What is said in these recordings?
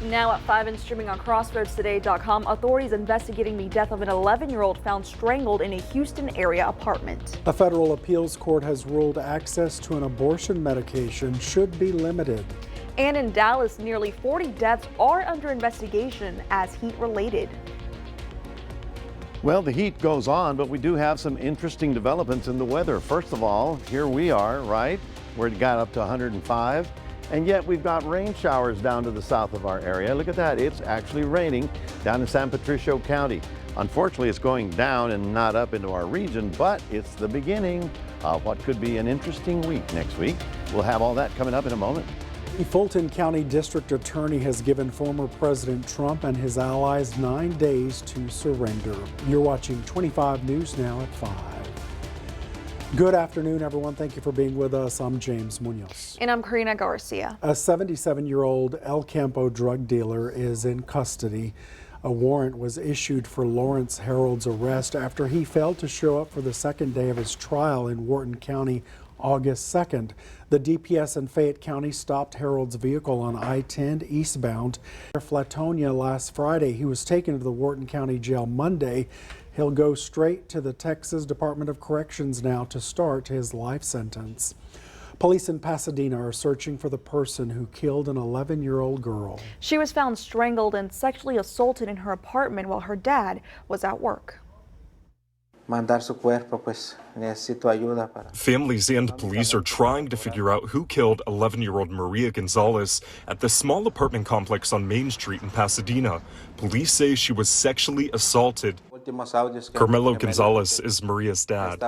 Now at 5 and streaming on crossroadstoday.com, authorities investigating the death of an 11-year-old found strangled in a Houston area apartment. A federal appeals court has ruled access to an abortion medication should be limited. And in Dallas, nearly 40 deaths are under investigation as heat-related. Well, the heat goes on, but we do have some interesting developments in the weather. First of all, here we are, right, where it got up to 105. And yet we've got rain showers down to the south of our area. Look at that. It's actually raining down in San Patricio County. Unfortunately, it's going down and not up into our region, but it's the beginning of what could be an interesting week next week. We'll have all that coming up in a moment. The Fulton County District Attorney has given former President Trump and his allies 9 days to surrender. You're watching 25 News Now at 5. Good afternoon, everyone. Thank you for being with us. I'm James Munoz. And I'm Karina Garcia. A 77-year-old El Campo drug dealer is in custody. A warrant was issued for Lawrence Harold's arrest after he failed to show up for the second day of his trial in Wharton County August 2nd. The DPS in Fayette County stopped Harold's vehicle on I-10 eastbound near Flatonia last Friday. He was taken to the Wharton County Jail Monday. He'll go straight to the Texas Department of Corrections now to start his life sentence. Police in Pasadena are searching for the person who killed an 11-year-old girl. She was found strangled and sexually assaulted in her apartment while her dad was at work. Families and police are trying to figure out who killed 11-year-old Maria Gonzalez at the small apartment complex on Main Street in Pasadena. Police say she was sexually assaulted. Carmelo Gonzalez is Maria's dad.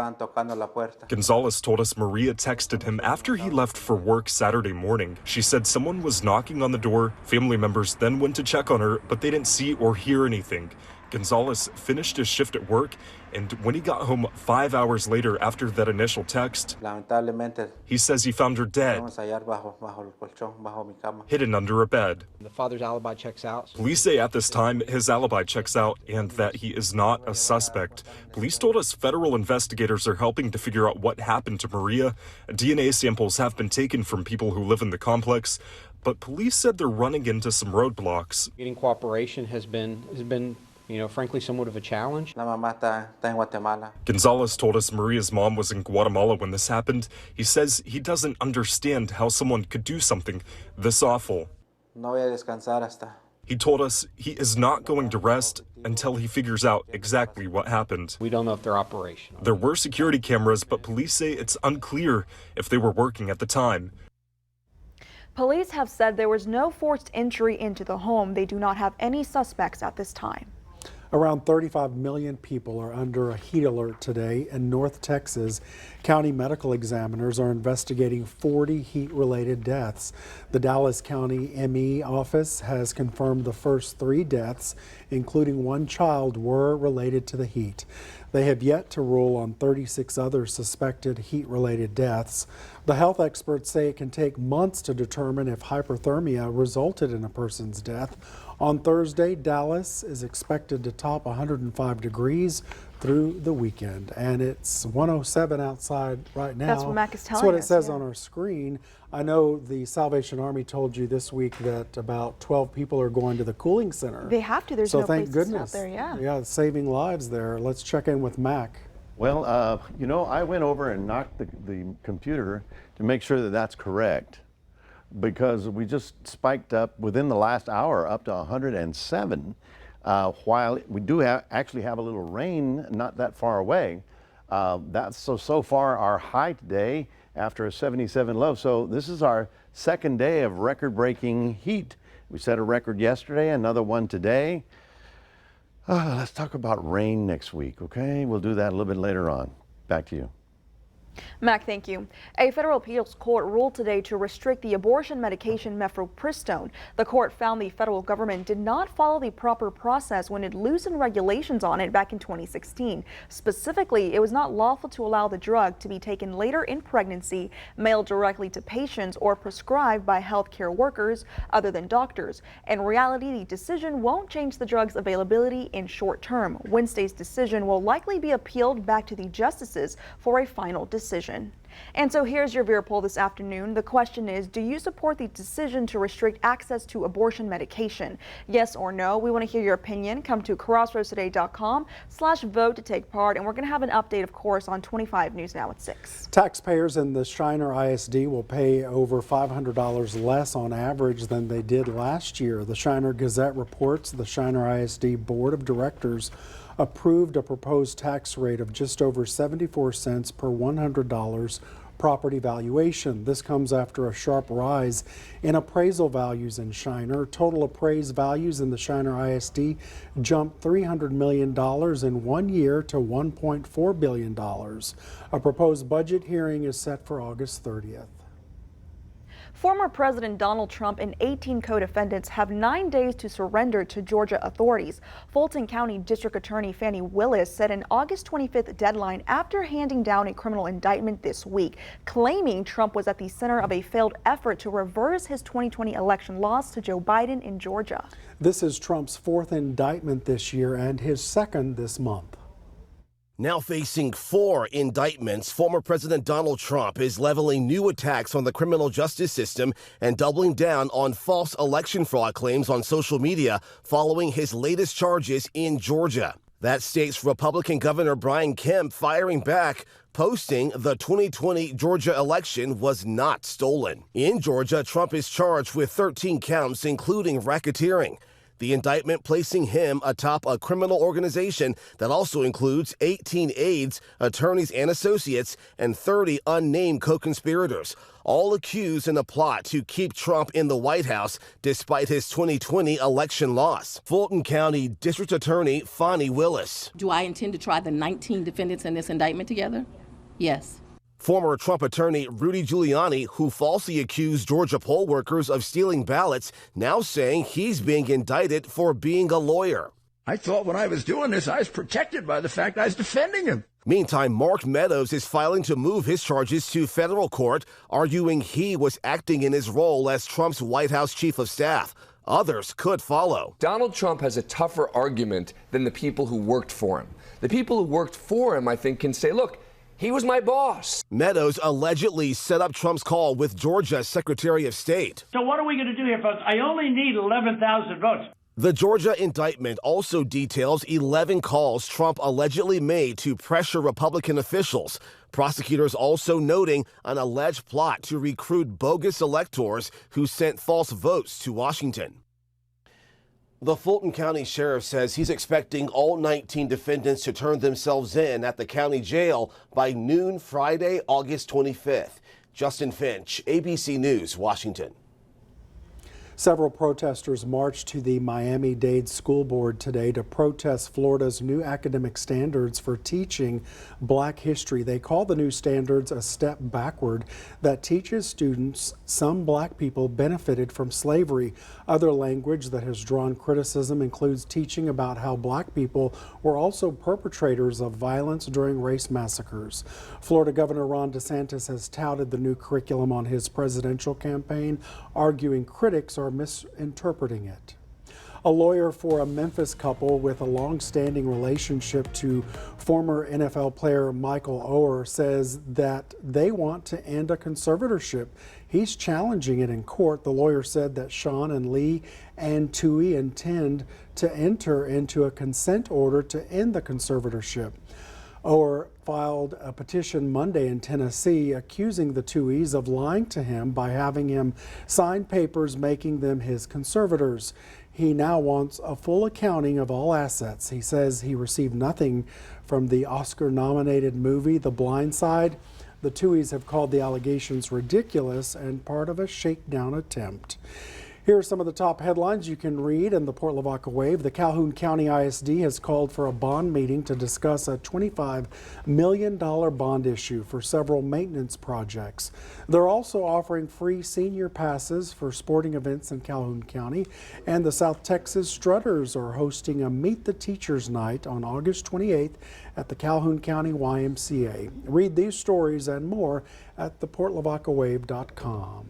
Gonzalez told us Maria texted him after he left for work Saturday morning. She said someone was knocking on the door. Family members then went to check on her, but they didn't see or hear anything. Gonzalez finished his shift at work, and when he got home 5 hours later after that initial text, he says he found her dead, hidden under a bed. The father's alibi checks out. Police say at this time his alibi checks out and that he is not a suspect. Police told us federal investigators are helping to figure out what happened to Maria. DNA samples have been taken from people who live in the complex, but police said they're running into some roadblocks. Getting cooperation has been frankly, somewhat of a challenge. Gonzalez told us Maria's mom was in Guatemala when this happened. He says he doesn't understand how someone could do something this awful. He told us he is not going to rest until he figures out exactly what happened. We don't know if they're operational. There were security cameras, but police say it's unclear if they were working at the time. Police have said there was no forced entry into the home. They do not have any suspects at this time. Around 35 million people are under a heat alert today in North Texas. County medical examiners are investigating 40 heat-related deaths. The Dallas County ME office has confirmed the first 3 deaths, including 1 child, were related to the heat. They have yet to rule on 36 other suspected heat-related deaths. The health experts say it can take months to determine if hypothermia resulted in a person's death. On Thursday, Dallas is expected to top 105 degrees through the weekend, and it's 107 outside right now. That's what Mac is telling us. That's what it says on our screen. I know the Salvation Army told you this week that about 12 people are going to the cooling center. They have to. There's so no thank place goodness. out there. Yeah. Yeah, saving lives there. Let's check in with Mac. Well, I went over and knocked the computer to make sure that that's correct, because we just spiked up within the last hour up to 107, while we do actually have a little rain not that far away. That's so far our high today after a 77 low. So this is our second day of record-breaking heat. We set a record yesterday, another one today. Let's talk about rain next week, okay? We'll do that a little bit later on. Back to you. Mac, thank you. A federal appeals court ruled today to restrict the abortion medication mifepristone. The court found the federal government did not follow the proper process when it loosened regulations on it back in 2016. Specifically, it was not lawful to allow the drug to be taken later in pregnancy, mailed directly to patients, or prescribed by healthcare workers other than doctors. In reality, the decision won't change the drug's availability in short term. Wednesday's decision will likely be appealed back to the justices for a final decision. decision. And so here's your Vera poll this afternoon. The question is, do you support the decision to restrict access to abortion medication? Yes or no? We want to hear your opinion. Come to crossroadstoday.com/vote to take part. And we're going to have an update, of course, on 25 News Now at 6. Taxpayers in the Shiner ISD will pay over $500 less on average than they did last year. The Shiner Gazette reports the Shiner ISD Board of Directors approved a proposed tax rate of just over 74 cents per $100 property valuation. This comes after a sharp rise in appraisal values in Shiner. Total appraised values in the Shiner ISD jumped $300 million in 1 year to $1.4 billion. A proposed budget hearing is set for August 30th. Former President Donald Trump and 18 co-defendants have 9 days to surrender to Georgia authorities. Fulton County District Attorney Fani Willis set an August 25th deadline after handing down a criminal indictment this week, claiming Trump was at the center of a failed effort to reverse his 2020 election loss to Joe Biden in Georgia. This is Trump's fourth indictment this year and his second this month. Now facing 4 indictments, former President Donald Trump is leveling new attacks on the criminal justice system and doubling down on false election fraud claims on social media following his latest charges in Georgia. That state's Republican Governor Brian Kemp firing back, posting the 2020 Georgia election was not stolen. In Georgia, Trump is charged with 13 counts, including racketeering. The indictment placing him atop a criminal organization that also includes 18 aides, attorneys and associates, and 30 unnamed co-conspirators, all accused in a plot to keep Trump in the White House despite his 2020 election loss. Fulton County District Attorney Fani Willis. Do I intend to try the 19 defendants in this indictment together? Yes. Former Trump attorney Rudy Giuliani, who falsely accused Georgia poll workers of stealing ballots, now saying he's being indicted for being a lawyer. I thought when I was doing this, I was protected by the fact I was defending him. Meantime, Mark Meadows is filing to move his charges to federal court, arguing he was acting in his role as Trump's White House chief of staff. Others could follow. Donald Trump has a tougher argument than the people who worked for him. The people who worked for him, I think, can say, look, he was my boss. Meadows allegedly set up Trump's call with Georgia's Secretary of State. So what are we going to do here, folks? I only need 11,000 votes. The Georgia indictment also details 11 calls Trump allegedly made to pressure Republican officials. Prosecutors also noting an alleged plot to recruit bogus electors who sent false votes to Washington. The Fulton County Sheriff says he's expecting all 19 defendants to turn themselves in at the county jail by noon Friday, August 25th. Justin Finch, ABC News, Washington. Several protesters marched to the Miami-Dade School Board today to protest Florida's new academic standards for teaching Black history. They call the new standards a step backward that teaches students some Black people benefited from slavery. Other language that has drawn criticism includes teaching about how Black people were also perpetrators of violence during race massacres. Florida Governor Ron DeSantis has touted the new curriculum on his presidential campaign, arguing critics are misinterpreting it. A lawyer for a Memphis couple with a long-standing relationship to former NFL player Michael Oher says that they want to end a conservatorship. He's challenging it in court. The lawyer said that Sean and Lee and Tui intend to enter into a consent order to end the conservatorship. Oher filed a petition Monday in Tennessee accusing the Tuohys of lying to him by having him sign papers making them his conservators. He now wants a full accounting of all assets. He says he received nothing from the Oscar-nominated movie The Blind Side. The Tuohys have called the allegations ridiculous and part of a shakedown attempt. Here are some of the top headlines you can read in the Port Lavaca Wave. The Calhoun County ISD has called for a bond meeting to discuss a $25 million bond issue for several maintenance projects. They're also offering free senior passes for sporting events in Calhoun County. And the South Texas Strutters are hosting a Meet the Teachers Night on August 28th at the Calhoun County YMCA. Read these stories and more at theportlavacawave.com.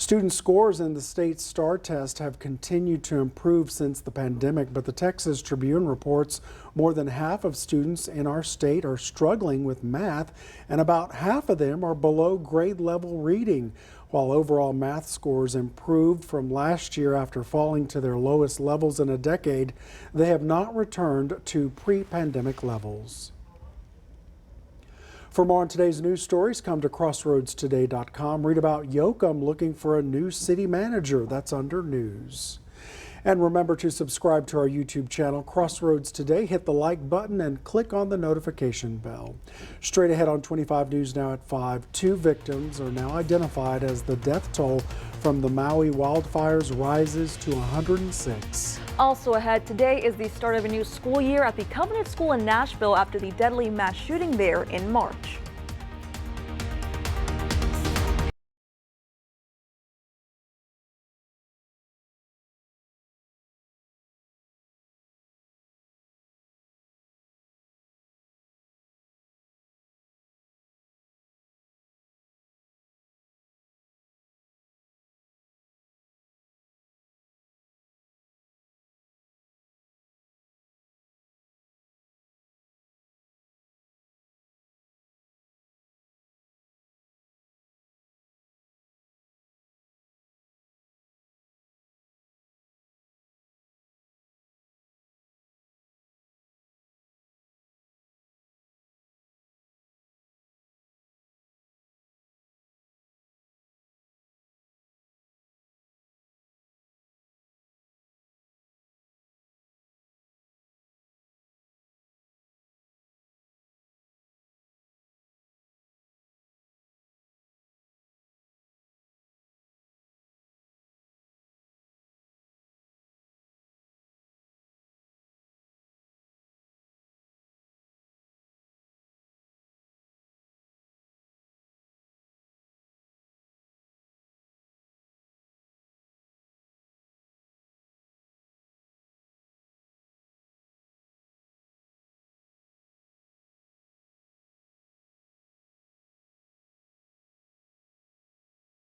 Student scores in the state STAR test have continued to improve since the pandemic, but the Texas Tribune reports more than half of students in our state are struggling with math, and about half of them are below grade level reading. While overall math scores improved from last year after falling to their lowest levels in a decade, they have not returned to pre-pandemic levels. For more on today's news stories, come to crossroadstoday.com. Read about Yoakum looking for a new city manager. That's under news. And remember to subscribe to our YouTube channel, Crossroads Today. Hit the like button and click on the notification bell. Straight ahead on 25 News Now at 5, 2 victims are now identified as the death toll from the Maui wildfires rises to 106. Also ahead today is the start of a new school year at the Covenant School in Nashville after the deadly mass shooting there in March.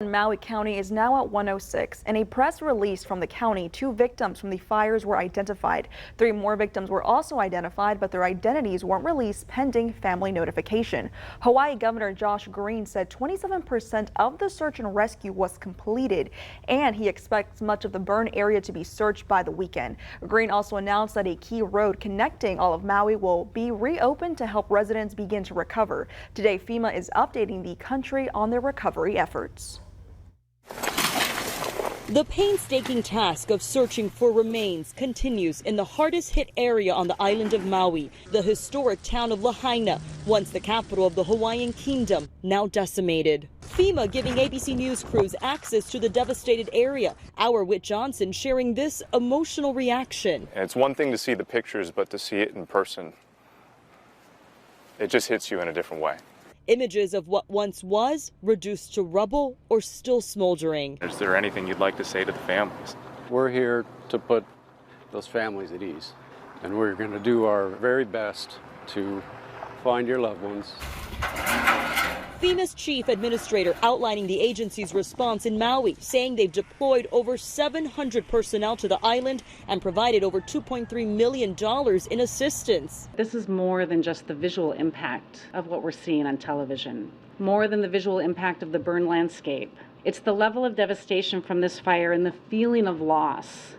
Maui County is now at 106. In a press release from the county, 2 victims from the fires were identified. 3 more victims were also identified, but their identities weren't released pending family notification. Hawaii Governor Josh Green said 27% of the search and rescue was completed, and he expects much of the burn area to be searched by the weekend. Green also announced that a key road connecting all of Maui will be reopened to help residents begin to recover. Today, FEMA is updating the country on their recovery efforts. The painstaking task of searching for remains continues in the hardest hit area on the island of Maui, the historic town of Lahaina, once the capital of the Hawaiian Kingdom, now decimated. FEMA giving ABC News crews access to the devastated area. Our Whit Johnson sharing this emotional reaction. And it's one thing to see the pictures, but to see it in person, it just hits you in a different way. Images of what once was reduced to rubble or still smoldering. Is there anything you'd like to say to the families? We're here to put those families at ease, and we're going to do our very best to find your loved ones. FEMA's chief administrator outlining the agency's response in Maui, saying they've deployed over 700 personnel to the island and provided over $2.3 million in assistance. This is more than just the visual impact of what we're seeing on television, more than the visual impact of the burn landscape. It's the level of devastation from this fire and the feeling of loss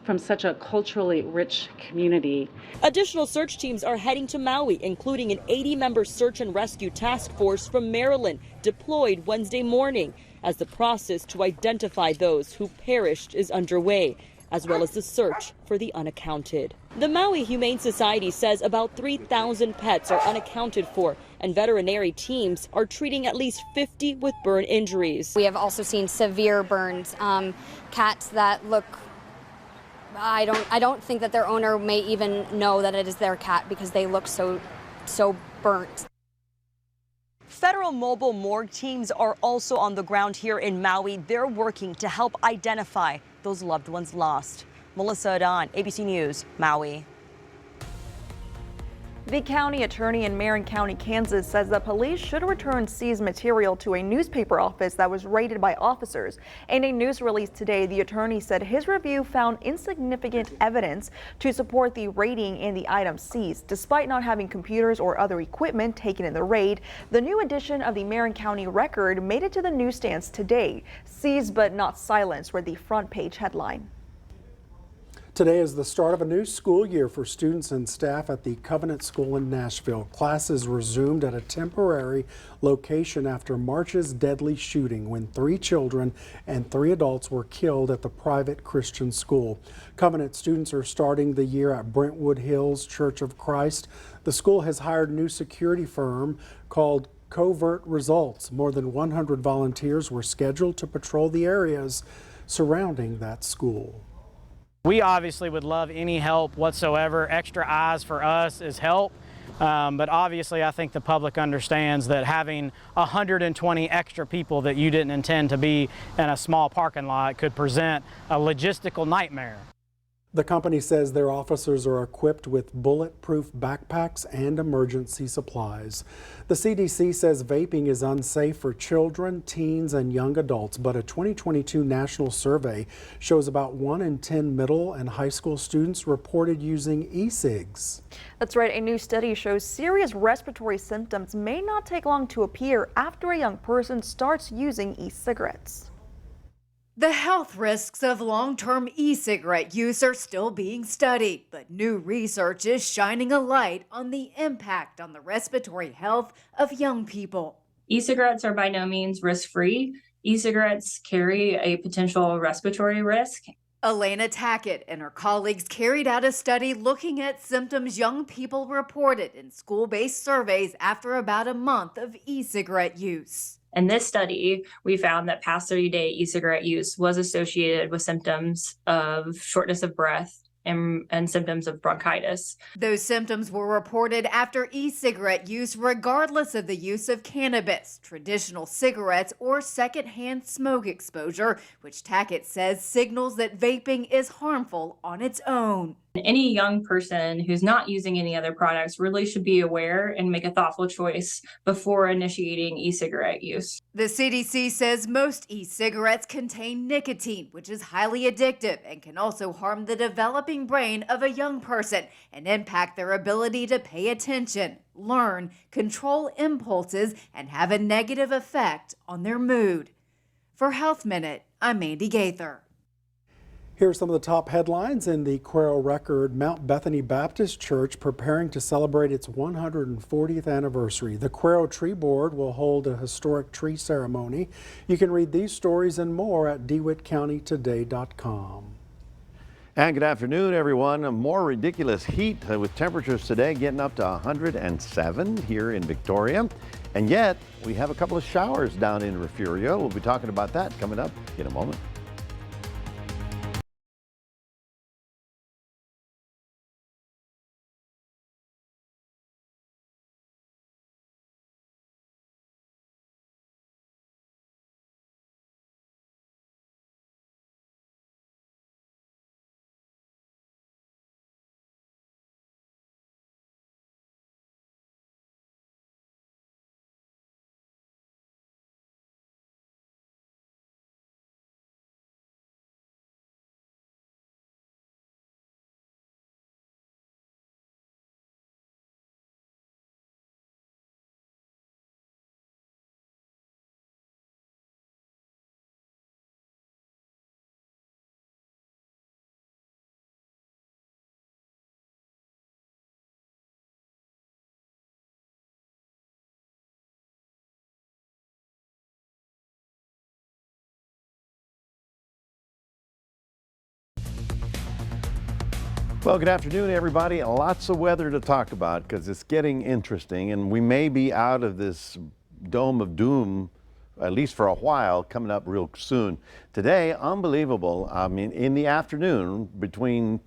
from such a culturally rich community. Additional search teams are heading to Maui, including an 80-member search and rescue task force from Maryland, deployed Wednesday morning, as the process to identify those who perished is underway, as well as the search for the unaccounted. The Maui Humane Society says about 3,000 pets are unaccounted for, and veterinary teams are treating at least 50 with burn injuries. We have also seen severe burns, cats that look I don't think that their owner may even know that it is their cat because they look so burnt. Federal mobile morgue teams are also on the ground here in Maui. They're working to help identify those loved ones lost. Melissa Adan, ABC News, Maui. The county attorney in Marin County, Kansas says that police should return seized material to a newspaper office that was raided by officers. In a news release today, the attorney said his review found insignificant evidence to support the raiding and the items seized. Despite not having computers or other equipment taken in the raid, the new edition of the Marin County Record made it to the newsstands today. Seized but not silenced were the front page headline. Today is the start of a new school year for students and staff at the Covenant School in Nashville. Classes resumed at a temporary location after March's deadly shooting when 3 children and 3 adults were killed at the private Christian school. Covenant students are starting the year at Brentwood Hills Church of Christ. The school has hired a new security firm called Covert Results. More than 100 volunteers were scheduled to patrol the areas surrounding that school. We obviously would love any help whatsoever. Extra eyes for us is help, but obviously I think the public understands that having 120 extra people that you didn't intend to be in a small parking lot could present a logistical nightmare. The company says their officers are equipped with bulletproof backpacks and emergency supplies. The CDC says vaping is unsafe for children, teens, and young adults, but a 2022 national survey shows about 1 in 10 middle and high school students reported using e-cigs. That's right. A new study shows serious respiratory symptoms may not take long to appear after a young person starts using e-cigarettes. The health risks of long-term e-cigarette use are still being studied, but new research is shining a light on the impact on the respiratory health of young people. E-cigarettes are by no means risk-free. E-cigarettes carry a potential respiratory risk. Elena Tackett and her colleagues carried out a study looking at symptoms young people reported in school-based surveys after about a month of e-cigarette use. In this study, we found that past 30-day e-cigarette use was associated with symptoms of shortness of breath and symptoms of bronchitis. Those symptoms were reported after e-cigarette use regardless of the use of cannabis, traditional cigarettes, or secondhand smoke exposure, which Tackett says signals that vaping is harmful on its own. Any young person who's not using any other products really should be aware and make a thoughtful choice before initiating e-cigarette use. The CDC says most e-cigarettes contain nicotine, which is highly addictive and can also harm the developing brain of a young person and impact their ability to pay attention, learn, control impulses, and have a negative effect on their mood. For Health Minute, I'm Mandy Gaither. Here are some of the top headlines in the Quail Record. Mount Bethany Baptist Church preparing to celebrate its 140th anniversary. The Quail Tree Board will hold a historic tree ceremony. You can read these stories and more at DeWittCountyToday.com. And good afternoon, everyone. More ridiculous heat with temperatures today getting up to 107 here in Victoria. And yet, we have a couple of showers down in Refugio. We'll be talking about that coming up in a moment. Well, good afternoon, everybody. Lots of weather to talk about because it's getting interesting, and we may be out of this dome of doom, at least for a while, coming up real soon. Today, unbelievable. I mean, in the afternoon, between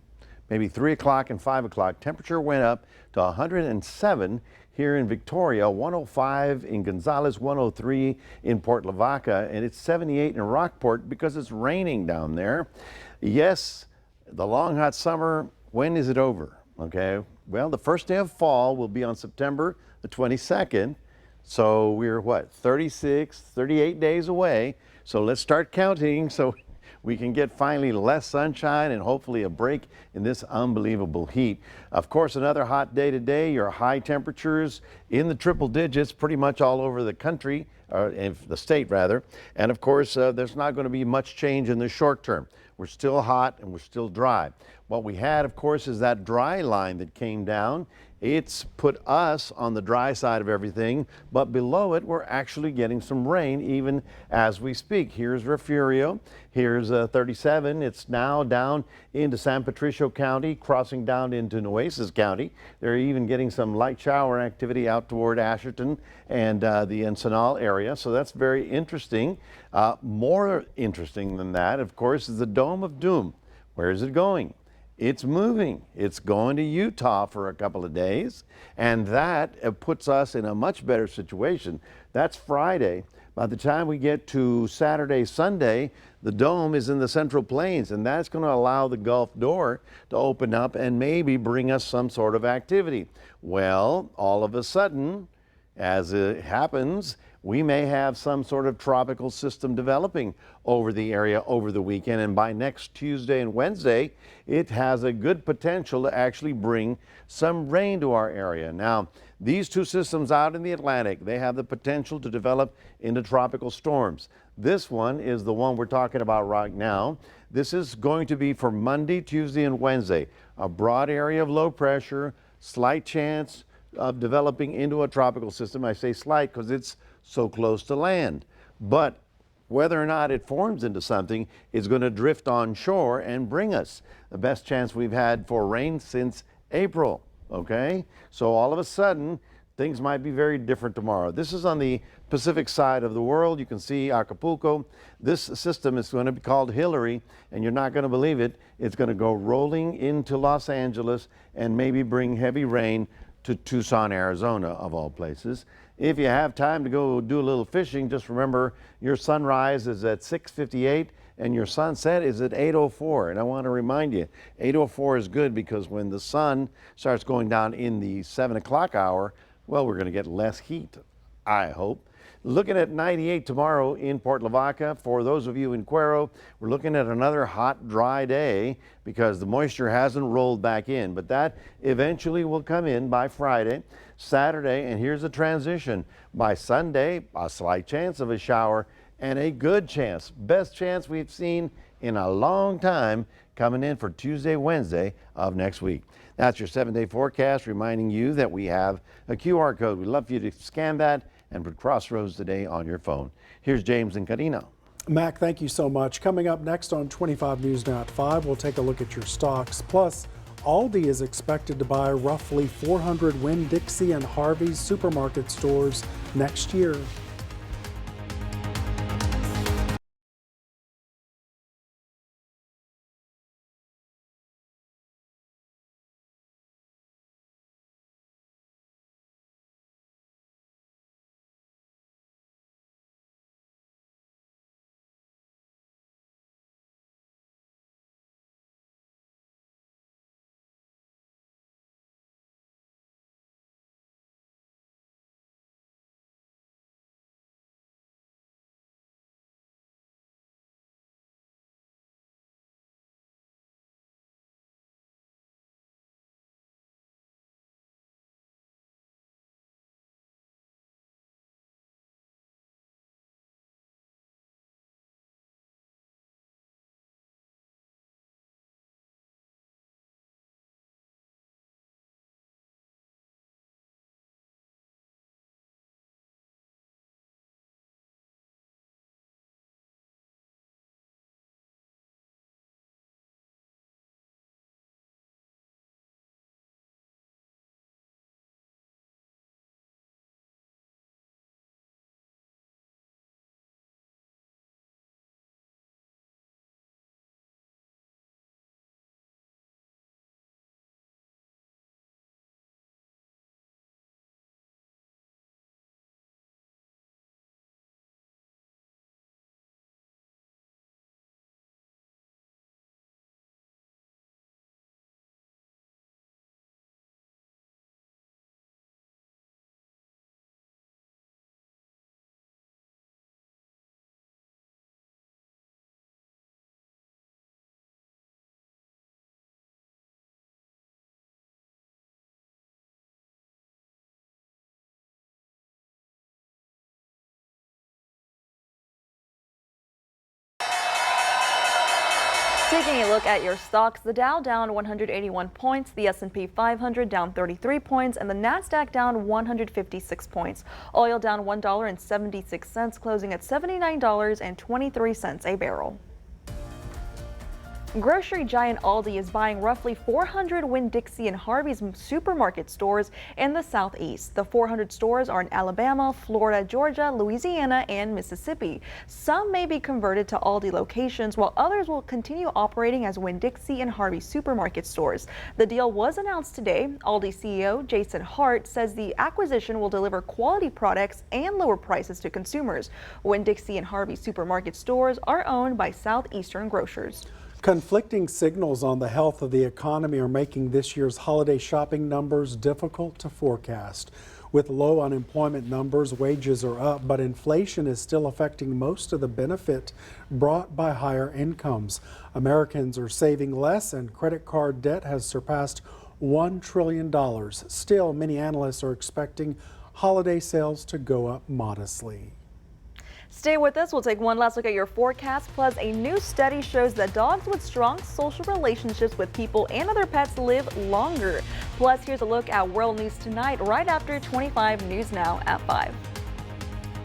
maybe 3 o'clock and 5 o'clock, temperature went up to 107 here in Victoria, 105 in Gonzales, 103 in Port Lavaca, and it's 78 in Rockport because it's raining down there. Yes, the long hot summer, when is it over? Okay, well, the first day of fall will be on September the 22nd. So we're what, 36, 38 days away. So let's start counting so we can get finally less sunshine and hopefully a break in this unbelievable heat. Of course, another hot day today. Your high temperatures in the triple digits pretty much all over the country, in the state rather. And of course, there's not going to be much change in the short term. We're still hot and we're still dry. What we had, of course, is that dry line that came down. It's put us on the dry side of everything, but below it, we're actually getting some rain even as we speak. Here's Refugio. Here's 37. It's now down into San Patricio County, crossing down into Nueces County. They're even getting some light shower activity out toward Asherton and the Ensenal area. So that's very interesting. More interesting than that, of course, is the Dome of Doom. Where is it going? It's moving. It's going to Utah for a couple of days, and that puts us in a much better situation. That's Friday. By the time we get to Saturday, Sunday, the dome is in the Central Plains, and that's going to allow the Gulf door to open up and maybe bring us some sort of activity. Well, all of a sudden, as it happens, we may have some sort of tropical system developing over the area over the weekend, and by next Tuesday and Wednesday, it has a good potential to actually bring some rain to our area. Now, these two systems out in the Atlantic, they have the potential to develop into tropical storms. This one is the one we're talking about right now. This is going to be for Monday, Tuesday, and Wednesday. A broad area of low pressure, slight chance of developing into a tropical system. I say slight because it's so close to land. But whether or not it forms into something is going to drift on shore and bring us the best chance we've had for rain since April. Okay? So all of a sudden, things might be very different tomorrow. This is on the Pacific side of the world. You can see Acapulco. This system is going to be called Hillary, and you're not going to believe it. It's going to go rolling into Los Angeles and maybe bring heavy rain to Tucson, Arizona, of all places. If you have time to go do a little fishing, just remember your sunrise is at 6:58 and your sunset is at 8:04. And I want to remind you, 8:04 is good because when the sun starts going down in the 7 o'clock hour, well, we're going to get less heat, I hope. Looking at 98 tomorrow in Port Lavaca. For those of you in Cuero, we're looking at another hot, dry day because the moisture hasn't rolled back in, but that eventually will come in by Friday, Saturday, and here's the transition. By Sunday, a slight chance of a shower and a good chance, best chance we've seen in a long time, coming in for Tuesday, Wednesday of next week. That's your 7-day forecast, reminding you that we have a QR code. We'd love for you to scan that and put Crossroads Today on your phone. Here's James and Karina. Mac, thank you so much. Coming up next on 25 News Now at 5, we'll take a look at your stocks. Plus, Aldi is expected to buy roughly 400 Winn-Dixie and Harvey's supermarket stores next year. Taking a look at your stocks, the Dow down 181 points, the S&P 500 down 33 points, and the Nasdaq down 156 points. Oil down $1.76, closing at $79.23 a barrel. Grocery giant Aldi is buying roughly 400 Winn-Dixie and Harvey's supermarket stores in the Southeast. The 400 stores are in Alabama, Florida, Georgia, Louisiana, and Mississippi. Some may be converted to Aldi locations, while others will continue operating as Winn-Dixie and Harvey supermarket stores. The deal was announced today. Aldi CEO Jason Hart says the acquisition will deliver quality products and lower prices to consumers. Winn-Dixie and Harvey supermarket stores are owned by Southeastern Grocers. Conflicting signals on the health of the economy are making this year's holiday shopping numbers difficult to forecast. With low unemployment numbers, wages are up, but inflation is still affecting most of the benefit brought by higher incomes. Americans are saving less, and credit card debt has surpassed $1 trillion. Still, many analysts are expecting holiday sales to go up modestly. Stay with us. We'll take one last look at your forecast. Plus, a new study shows that dogs with strong social relationships with people and other pets live longer. Plus, here's a look at world news tonight, right after 25 News Now at 5.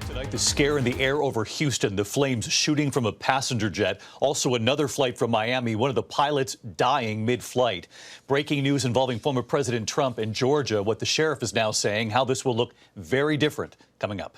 Tonight, the scare in the air over Houston, the flames shooting from a passenger jet. Also, another flight from Miami, one of the pilots dying mid-flight. Breaking news involving former President Trump in Georgia, what the sheriff is now saying, how this will look very different, coming up.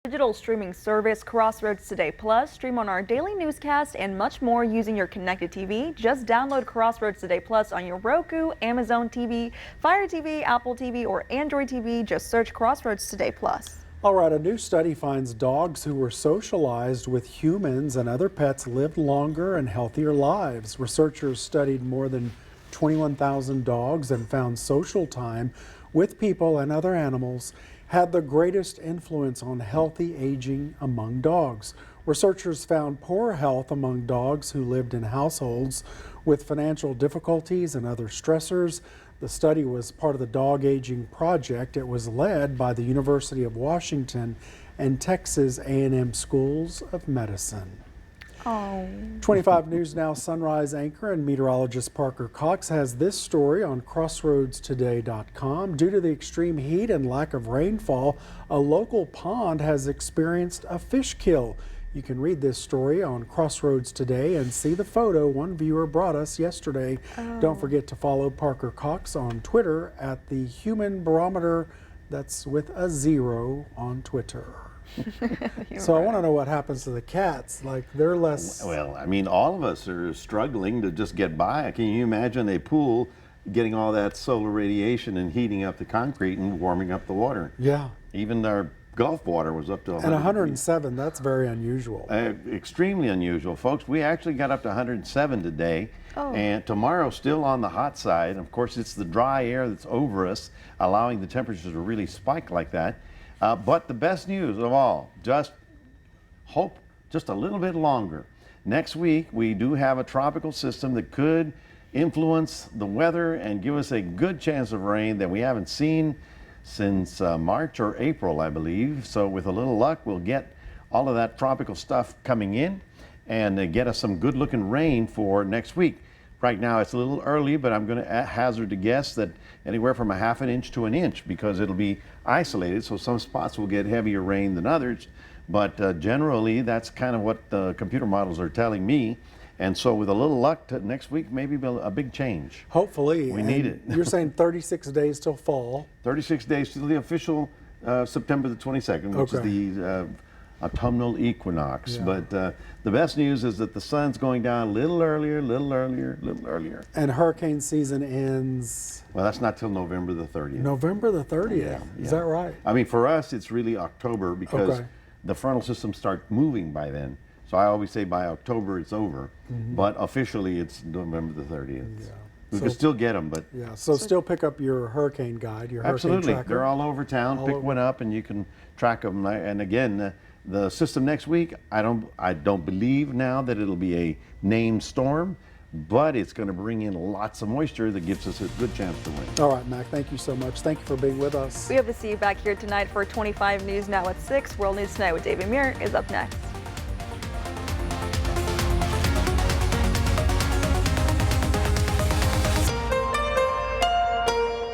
Digital streaming service Crossroads Today Plus. Stream on our daily newscast and much more using your connected TV. Just download Crossroads Today Plus on your Roku, Amazon TV, Fire TV, Apple TV, or Android TV. Just search Crossroads Today Plus. All right, a new study finds dogs who were socialized with humans and other pets lived longer and healthier lives. Researchers studied more than 21,000 dogs and found social time with people and other animals had the greatest influence on healthy aging among dogs. Researchers found poor health among dogs who lived in households with financial difficulties and other stressors. The study was part of the Dog Aging Project. It was led by the University of Washington and Texas A&M Schools of Medicine. 25 News Now Sunrise anchor and meteorologist Parker Cox has this story on crossroadstoday.com. Due to the extreme heat and lack of rainfall, a local pond has experienced a fish kill. You can read this story on Crossroads Today and see the photo one viewer brought us yesterday. Don't forget to follow Parker Cox on Twitter at the Human Barometer. That's with a 0 on Twitter. So right. I want to know what happens to the cats. Like, they're less... Well, I mean, all of us are struggling to just get by. Can you imagine a pool getting all that solar radiation and heating up the concrete and warming up the water? Yeah. Even our Gulf water was up to 100 And 107, degrees. That's very unusual. Extremely unusual. Folks, we actually got up to 107 today. And tomorrow still on the hot side. Of course, it's the dry air that's over us, allowing the temperatures to really spike like that. But the best news of all, just hope just a little bit longer. Next week, we do have a tropical system that could influence the weather and give us a good chance of rain that we haven't seen since March or April, I believe. So with a little luck, we'll get all of that tropical stuff coming in. and get us some good looking rain for next week. Right now it's a little early, but I'm going to hazard a guess that anywhere from 1/2 inch to 1 inch, because it'll be isolated, so some spots will get heavier rain than others. But generally, that's kind of what the computer models are telling me. And so with a little luck, next week maybe a big change. Hopefully. We need it. You're saying 36 days till fall. 36 days till the official September the 22nd, which is the autumnal equinox. Yeah. But the best news is that the sun's going down a little earlier. And hurricane season ends? Well, that's not till November the 30th. November the 30th? Yeah, Is that right? I mean, for us, it's really October, because the frontal systems start moving by then. So I always say by October it's over, but officially it's November the 30th. Yeah. We can still get them, but so still pick up your hurricane guide, your absolutely. hurricane tracker. They're all over town. Pick one up and you can track them. And again, the system next week, I don't believe now that it'll be a named storm, but it's going to bring in lots of moisture that gives us a good chance to win. All right, Mac, thank you so much. Thank you for being with us. We hope to see you back here tonight for 25 News Now at 6. World News Tonight with David Muir is up next.